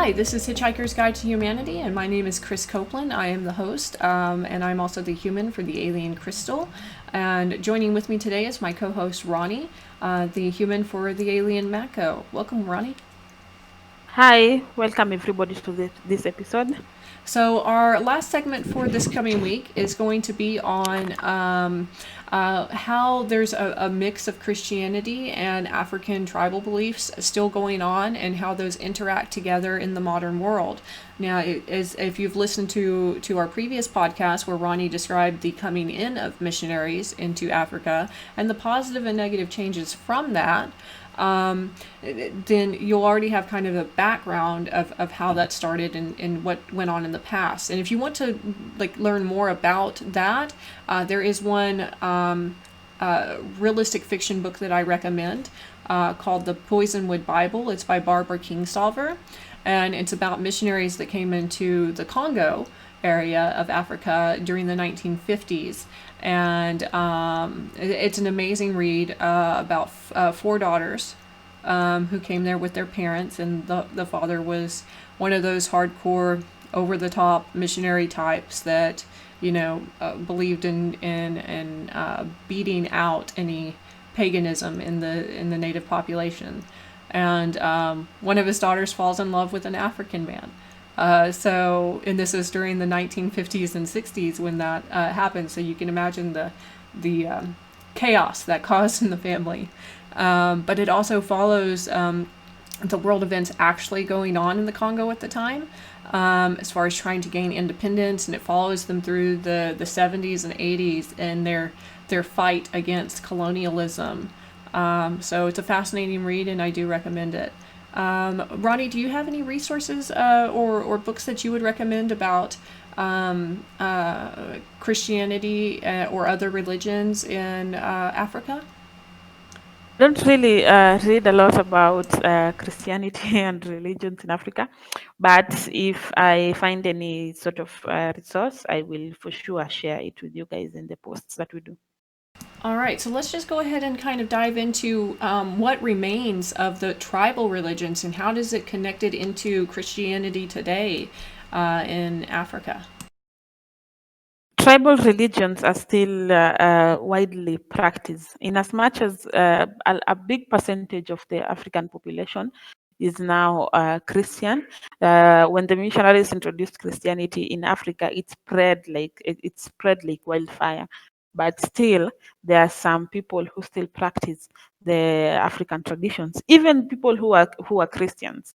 Hi, this is Hitchhiker's Guide to Humanity, and my name is Krys Copeland. I am the host, and I'm also the human for the alien crystal. And joining with me today is my co-host Roni, the human for the alien Mako. Welcome, Roni. Hi, welcome everybody to this episode. So our last segment for this coming week is going to be on how there's a mix of Christianity and African tribal beliefs still going on, and how those interact together in the modern world. Now, if you've listened to our previous podcast where Ronnie described the coming in of missionaries into Africa and the positive and negative changes from that, then you'll already have kind of a background of how that started and what went on in the past. And if you want to learn more about that, there is one realistic fiction book that I recommend called The Poisonwood Bible. It's by Barbara Kingsolver, and it's about missionaries that came into the Congo area of Africa during the 1950s. And it's an amazing read about four daughters who came there with their parents, and the father was one of those hardcore, over the top missionary types that believed in beating out any paganism in the native population. And one of his daughters falls in love with an African man. And this is during the 1950s and 60s when that happened. So you can imagine the chaos that caused in the family. But it also follows the world events actually going on in the Congo at the time, as far as trying to gain independence, and it follows them through the 70s and 80s and their fight against colonialism. So it's a fascinating read, and I do recommend it. Ronnie, do you have any resources or books that you would recommend about Christianity or other religions in Africa? I don't really read a lot about Christianity and religions in Africa, but if I find any sort of resource, I will for sure share it with you guys in the posts that we do. All right, so let's just go ahead and kind of dive into what remains of the tribal religions and how does it connected into Christianity today in Africa. Tribal religions are still widely practiced, in as much as a big percentage of the African population is now Christian. When the missionaries introduced Christianity in Africa, it spread like wildfire. But still, there are some people who still practice the African traditions. Even people who are Christians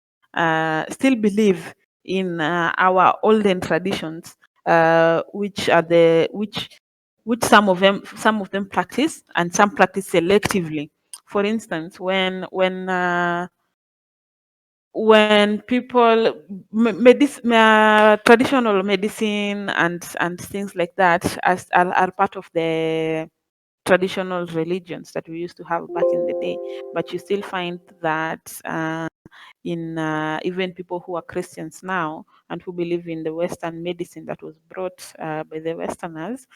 still believe in our olden traditions, which some of them practice, and some practice selectively. For instance, when people traditional medicine and things like that are part of the traditional religions that we used to have back in the day, but you still find that in even people who are Christians now and who believe in the Western medicine that was brought by the Westerners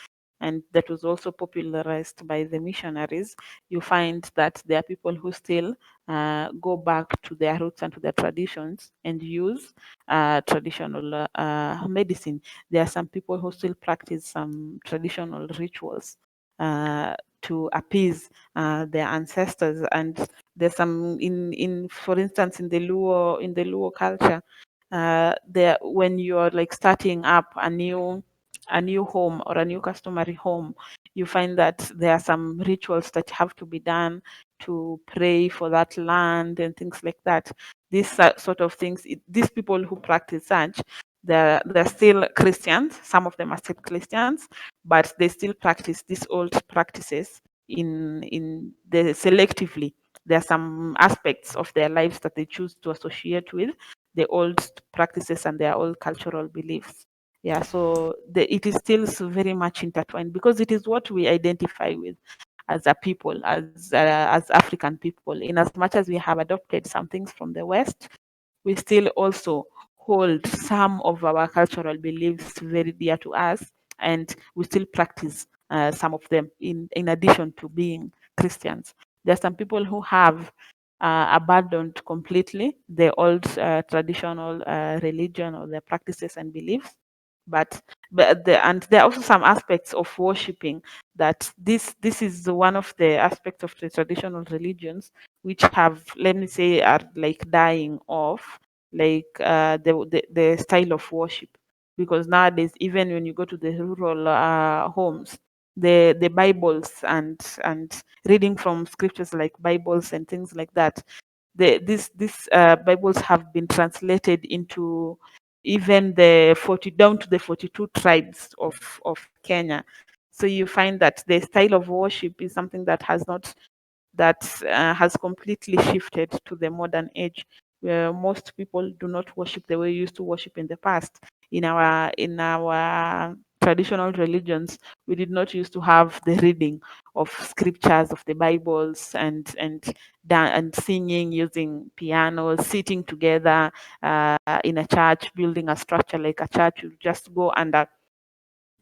and that was also popularized by the missionaries, you find that there are people who still go back to their roots and to their traditions and use traditional medicine. There are some people who still practice some traditional rituals to appease their ancestors, and there's some for instance in the Luo culture, there when you're like starting up a new home or a new customary home, you find that there are some rituals that have to be done to pray for that land and things like that. These sort of things, these people who practice such, they're still Christians. Some of them are still Christians, but they still practice these old practices in the selectively. There are some aspects of their lives that they choose to associate with the old practices and their old cultural beliefs. Yeah, so it is still very much intertwined because it is what we identify with as a people, as African people. In as much as we have adopted some things from the West, we still also hold some of our cultural beliefs very dear to us, and we still practice some of them in addition to being Christians. There are some people who have abandoned completely the old traditional religion or their practices and beliefs. And there are also some aspects of worshipping that this is one of the aspects of the traditional religions which have, let me say, are like dying off, like the style of worship. Because nowadays, even when you go to the rural homes, the Bibles and reading from scriptures like Bibles and things like that, these Bibles have been translated into even the 40 down to the 42 tribes of Kenya. So you find that the style of worship is something that has completely shifted to the modern age, where most people do not worship the way we used to worship in the past. In our traditional religions, we did not used to have the reading of scriptures of the Bibles and singing using piano, sitting together in a church, building a structure like a church. You just go under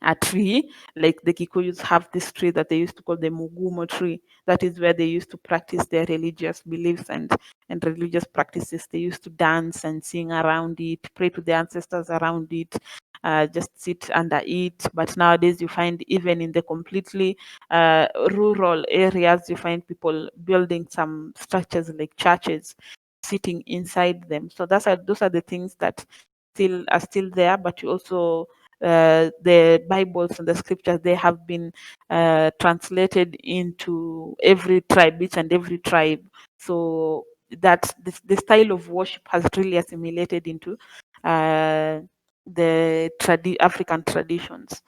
a tree, like the Kikuyus have this tree that they used to call the Mugumo tree. That is where they used to practice their religious beliefs and religious practices. They used to dance and sing around it, pray to their ancestors around it, just sit under it. But nowadays, you find even in the completely rural areas, you find people building some structures like churches, sitting inside them. So those are the things that still are still there, but you also the Bibles and the scriptures, they have been translated into every tribe, each and every tribe. So that the style of worship has really assimilated into the African traditions.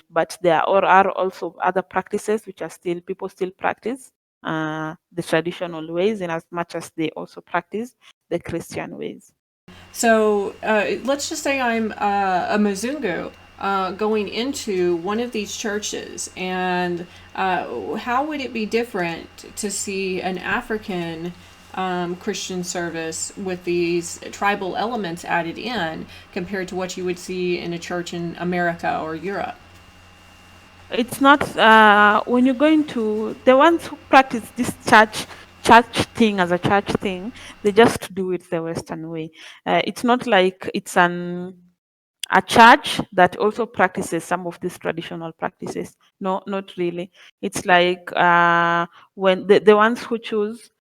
But there are also other practices which are still people still practice the traditional ways, in as much as they also practice the Christian ways. So let's just say I'm a Mzungu going into one of these churches, and how would it be different to see an African Christian service with these tribal elements added in compared to what you would see in a church in America or Europe? It's not when you're going to the ones who practice this church thing as a church thing, they just do it the Western way. It's not like it's a church that also practices some of these traditional practices. No, not really. It's like when the ones who choose,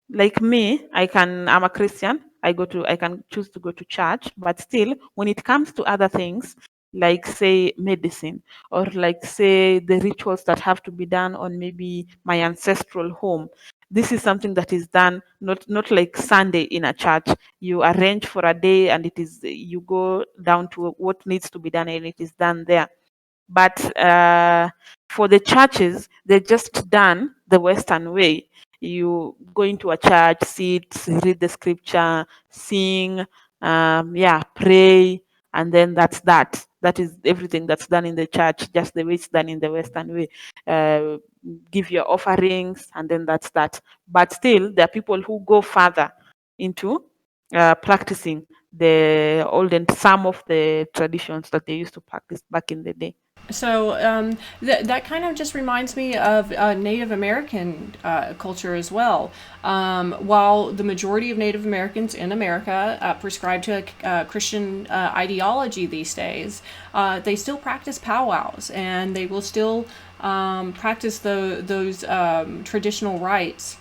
like me, I'm a Christian. I can choose to go to church, but still, when it comes to other things, like say medicine, or like say the rituals that have to be done on maybe my ancestral home, this is something that is done not like Sunday in a church. You arrange for a day, and it is you go down to what needs to be done, and it is done there. But for the churches, they're just done the Western way. You go into a church, sit, read the scripture, sing, yeah, pray, and then that's that. That is everything that's done in the church, just the way it's done in the Western way. Uh, give your offerings, and then that's that. But still, there are people who go further into practicing the old and some of the traditions that they used to practice back in the day. So that kind of just reminds me of Native American culture as well. While the majority of Native Americans in America prescribe to a Christian ideology these days, they still practice powwows, and they will still practice those traditional rites,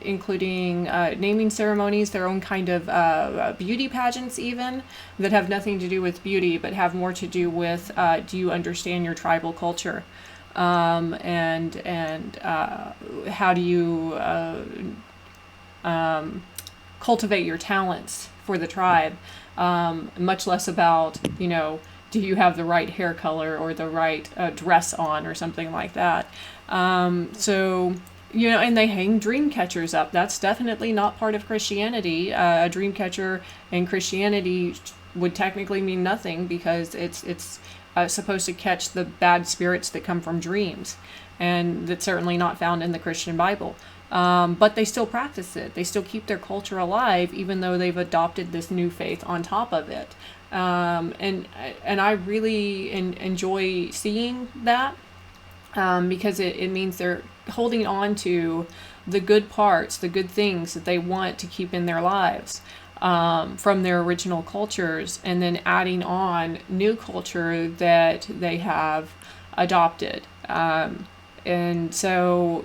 including naming ceremonies, their own kind of beauty pageants, even that have nothing to do with beauty, but have more to do with do you understand your tribal culture, and how do you cultivate your talents for the tribe. Much less about do you have the right hair color or the right dress on or something like that. So and they hang dream catchers up. That's definitely not part of Christianity. A dream catcher in Christianity would technically mean nothing because it's supposed to catch the bad spirits that come from dreams, and that's certainly not found in the Christian Bible. But they still practice it. They still keep their culture alive, even though they've adopted this new faith on top of it. And I really enjoy seeing that, because it means they're holding on to the good parts, the good things that they want to keep in their lives from their original cultures, and then adding on new culture that they have adopted. And so,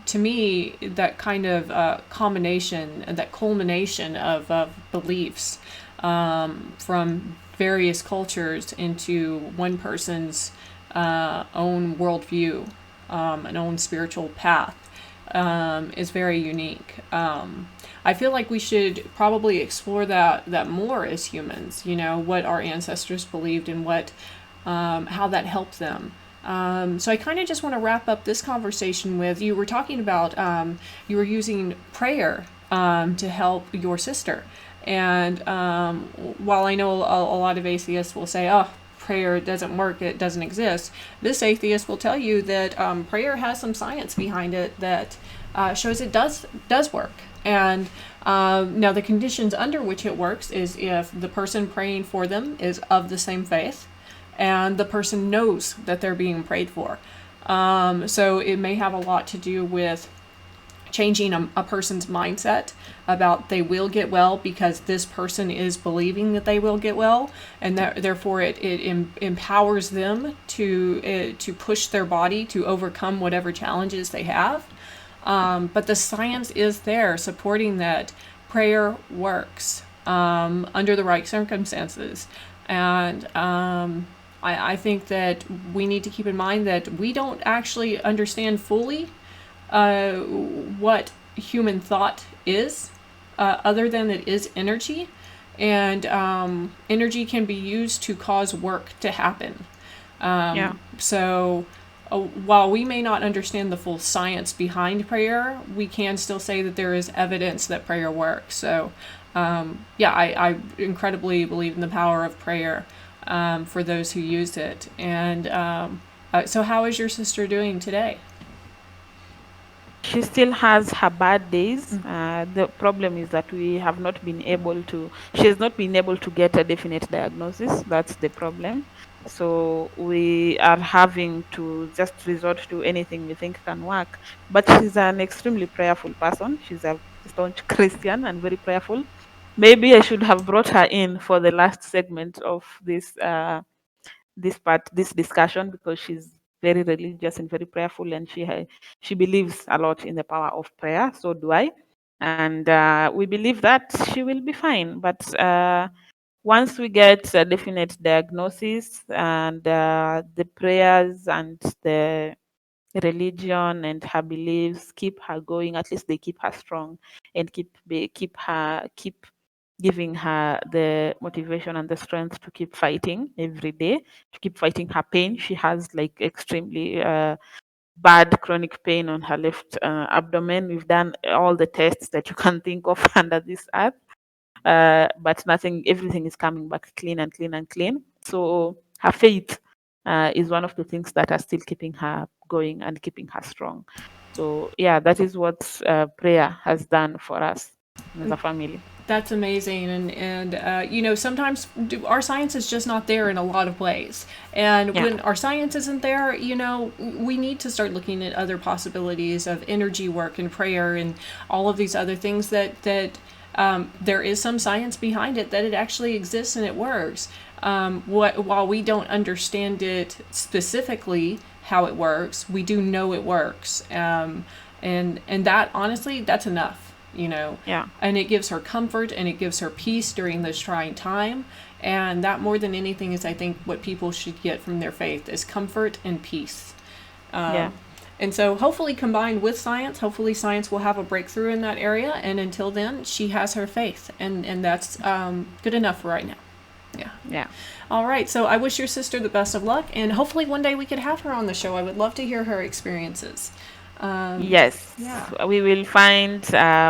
to me, that kind of combination, that culmination of beliefs from various cultures into one person's own worldview, an own spiritual path, is very unique. I feel like we should probably explore that more as humans. You know, what our ancestors believed and what how that helped them. So I kind of just want to wrap up this conversation with, you were talking about you were using prayer to help your sister. And while I know a lot of atheists will say, oh, prayer doesn't work, it doesn't exist, this atheist will tell you that prayer has some science behind it that shows it does work. And now the conditions under which it works is if the person praying for them is of the same faith and the person knows that they're being prayed for. So it may have a lot to do with changing a person's mindset about they will get well because this person is believing that they will get well, and that therefore it empowers them to push their body to overcome whatever challenges they have. But the science is there supporting that prayer works under the right circumstances. And I think that we need to keep in mind that we don't actually understand fully what human thought is, other than it is energy. And energy can be used to cause work to happen. So while we may not understand the full science behind prayer, we can still say that there is evidence that prayer works. So I incredibly believe in the power of prayer for those who use it. And so how is your sister doing today? She still has her bad days. The problem is that we have not been able to, she has not been able to get a definite diagnosis. That's the problem. So we are having to just resort to anything we think can work. But she's an extremely prayerful person. She's a staunch Christian and very prayerful. Maybe I should have brought her in for the last segment of this discussion, because she's very religious and very prayerful, and she believes a lot in the power of prayer. So do I, and we believe that she will be fine. But once we get a definite diagnosis, and the prayers and the religion and her beliefs keep her going, at least they keep her strong and keep giving her the motivation and the strength to keep fighting every day, to keep fighting her pain. She has like extremely bad chronic pain on her left abdomen. We've done all the tests that you can think of under this earth, but nothing, everything is coming back clean and clean and clean. So her faith is one of the things that are still keeping her going and keeping her strong. So yeah, that is what prayer has done for us as a family. That's amazing. And you know, sometimes our science is just not there in a lot of ways. And Yeah. when our science isn't there, you know, we need to start looking at other possibilities of energy work and prayer and all of these other things that there is some science behind it, that it actually exists and it works. While we don't understand it specifically how it works, we do know it works. And that, honestly, that's enough, you know. Yeah. And it gives her comfort and it gives her peace during this trying time. And that, more than anything, is, I think, what people should get from their faith, is comfort and peace. Yeah. And so, hopefully, combined with science, hopefully science will have a breakthrough in that area. And until then, she has her faith, and that's good enough for right now. Yeah. Yeah. All right. So I wish your sister the best of luck, and hopefully one day we could have her on the show. I would love to hear her experiences. Yes. Yeah. We will find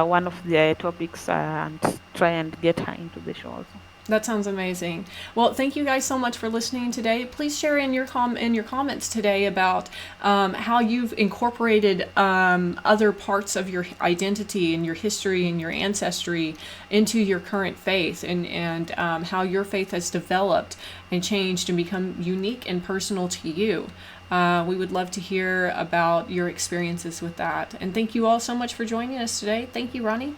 one of the topics and try and get her into the show also. That sounds amazing. Well, thank you guys so much for listening today. Please share in your comments today about how you've incorporated other parts of your identity and your history and your ancestry into your current faith, and how your faith has developed and changed and become unique and personal to you. We would love to hear about your experiences with that. And thank you all so much for joining us today. Thank you, Roni.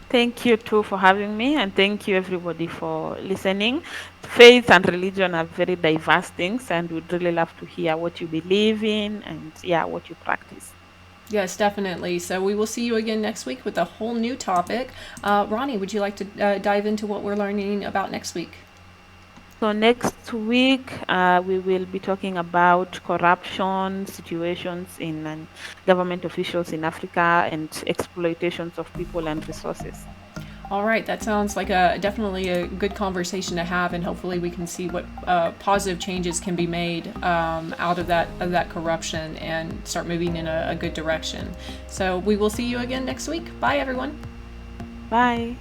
Thank you too for having me, and thank you everybody for listening. Faith and religion are very diverse things, and we'd really love to hear what you believe in and yeah, what you practice. Yes, definitely. So we will see you again next week with a whole new topic. Roni, would you like to dive into what we're learning about next week? So next week, we will be talking about corruption situations in government officials in Africa and exploitations of people and resources. All right, that sounds like definitely a good conversation to have, and hopefully we can see what positive changes can be made out of that corruption and start moving in a good direction. So we will see you again next week. Bye, everyone. Bye.